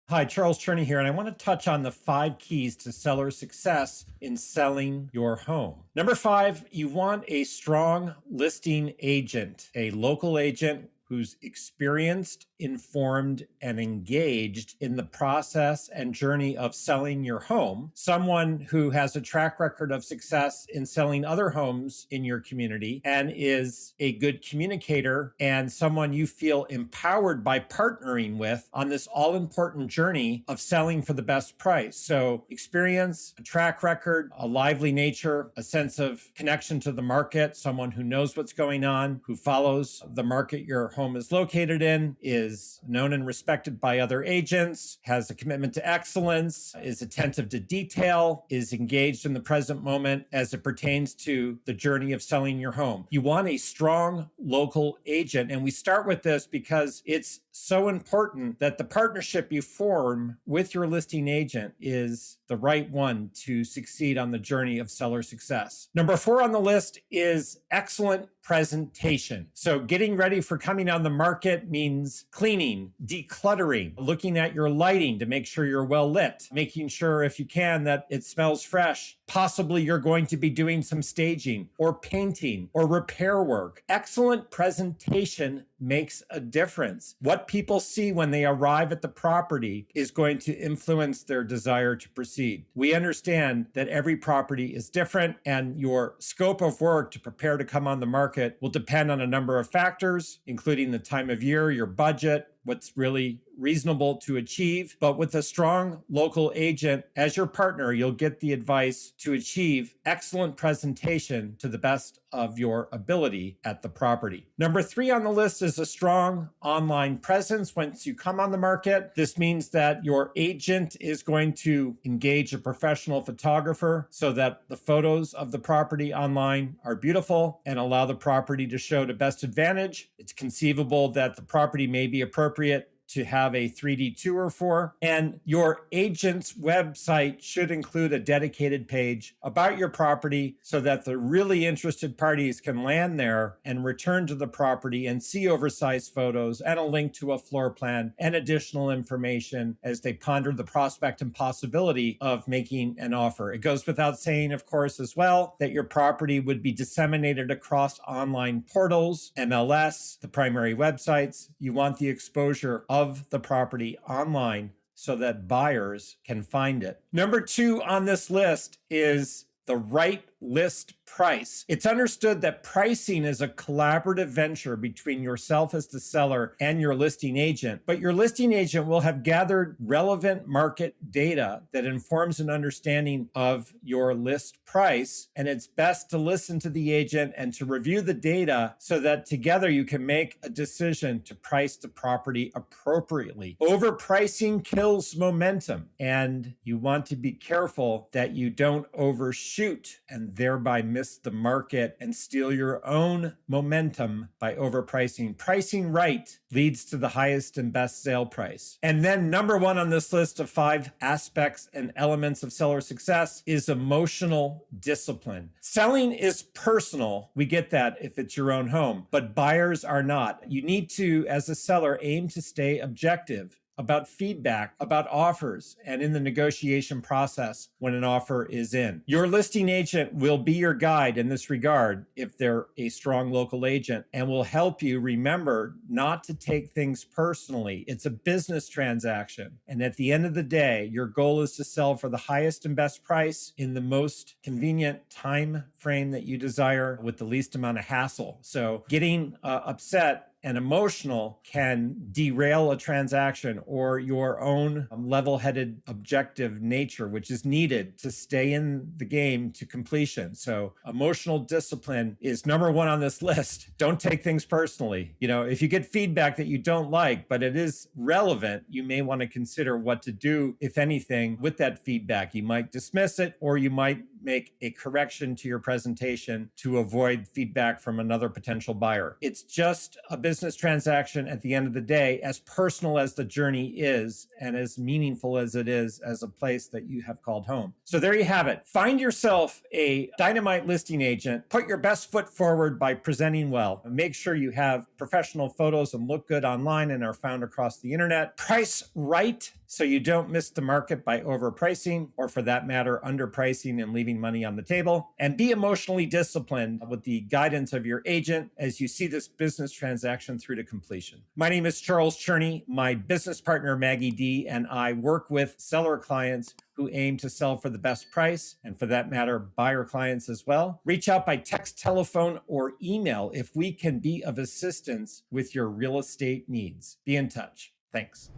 Hi, Charles Cherney here, and I want to touch on the 5 keys to seller success in selling your home. Number 5, you want a strong listing agent, a local agent who's experienced, informed, and engaged in the process and journey of selling your home. Someone who has a track record of success in selling other homes in your community and is a good communicator, and someone you feel empowered by partnering with on this all-important journey of selling for the best price. So experience, a track record, a lively nature, a sense of connection to the market, someone who knows what's going on, who follows the market your home is located in, is known and respected by other agents, has a commitment to excellence, is attentive to detail, is engaged in the present moment as it pertains to the journey of selling your home. You want a strong local agent. And we start with this because it's so important that the partnership you form with your listing agent is the right one to succeed on the journey of seller success. Number 4 on the list is excellent presentation. So getting ready for coming on the market means cleaning, decluttering, looking at your lighting to make sure you're well lit, making sure if you can that it smells fresh. Possibly you're going to be doing some staging or painting or repair work. Excellent presentation makes a difference. What people see when they arrive at the property is going to influence their desire to proceed. We understand that every property is different, and your scope of work to prepare to come on the market will depend on a number of factors, including the time of year, your budget, what's really reasonable to achieve. But with a strong local agent as your partner, you'll get the advice to achieve excellent presentation to the best of your ability at the property. Number 3 on the list is a strong online presence once you come on the market. This means that your agent is going to engage a professional photographer so that the photos of the property online are beautiful and allow the property to show to best advantage. It's conceivable that the property may be appropriate to have a 3D tour for. And your agent's website should include a dedicated page about your property so that the really interested parties can land there and return to the property and see oversized photos and a link to a floor plan and additional information as they ponder the prospect and possibility of making an offer. It goes without saying, of course, as well, that your property would be disseminated across online portals, MLS, the primary websites. You want the exposure of the property online so that buyers can find it. Number 2 on this list is the right list price. It's understood that pricing is a collaborative venture between yourself as the seller and your listing agent, but your listing agent will have gathered relevant market data that informs an understanding of your list price, and it's best to listen to the agent and to review the data so that together you can make a decision to price the property appropriately. Overpricing kills momentum, and you want to be careful that you don't overshoot and thereby miss the market and steal your own momentum by overpricing. Pricing right leads to the highest and best sale price. And then number 1 on this list of 5 aspects and elements of seller success is emotional discipline. Selling is personal. We get that if it's your own home, but buyers are not. You need to, as a seller, aim to stay objective about feedback, about offers, and in the negotiation process when an offer is in. Your listing agent will be your guide in this regard if they're a strong local agent, and will help you remember not to take things personally. It's a business transaction. And at the end of the day, your goal is to sell for the highest and best price in the most convenient time frame that you desire with the least amount of hassle. So getting upset and emotional can derail a transaction or your own level-headed objective nature, which is needed to stay in the game to completion. So emotional discipline is number 1 on this list. Don't take things personally. If you get feedback that you don't like, but it is relevant, you may want to consider what to do, if anything, with that feedback. You might dismiss it, or you might make a correction to your presentation to avoid feedback from another potential buyer. It's just a business transaction at the end of the day, as personal as the journey is and as meaningful as it is as a place that you have called home. So there you have it. Find yourself a dynamite listing agent. Put your best foot forward by presenting well. Make sure you have professional photos and look good online and are found across the internet. Price right so you don't miss the market by overpricing, or for that matter, underpricing and leaving money on the table. And be emotionally disciplined with the guidance of your agent as you see this business transaction through to completion. My name is Charles Cherney. My business partner, Maggie D, and I work with seller clients who aim to sell for the best price, and for that matter, buyer clients as well. Reach out by text, telephone, or email if we can be of assistance with your real estate needs. Be in touch. Thanks.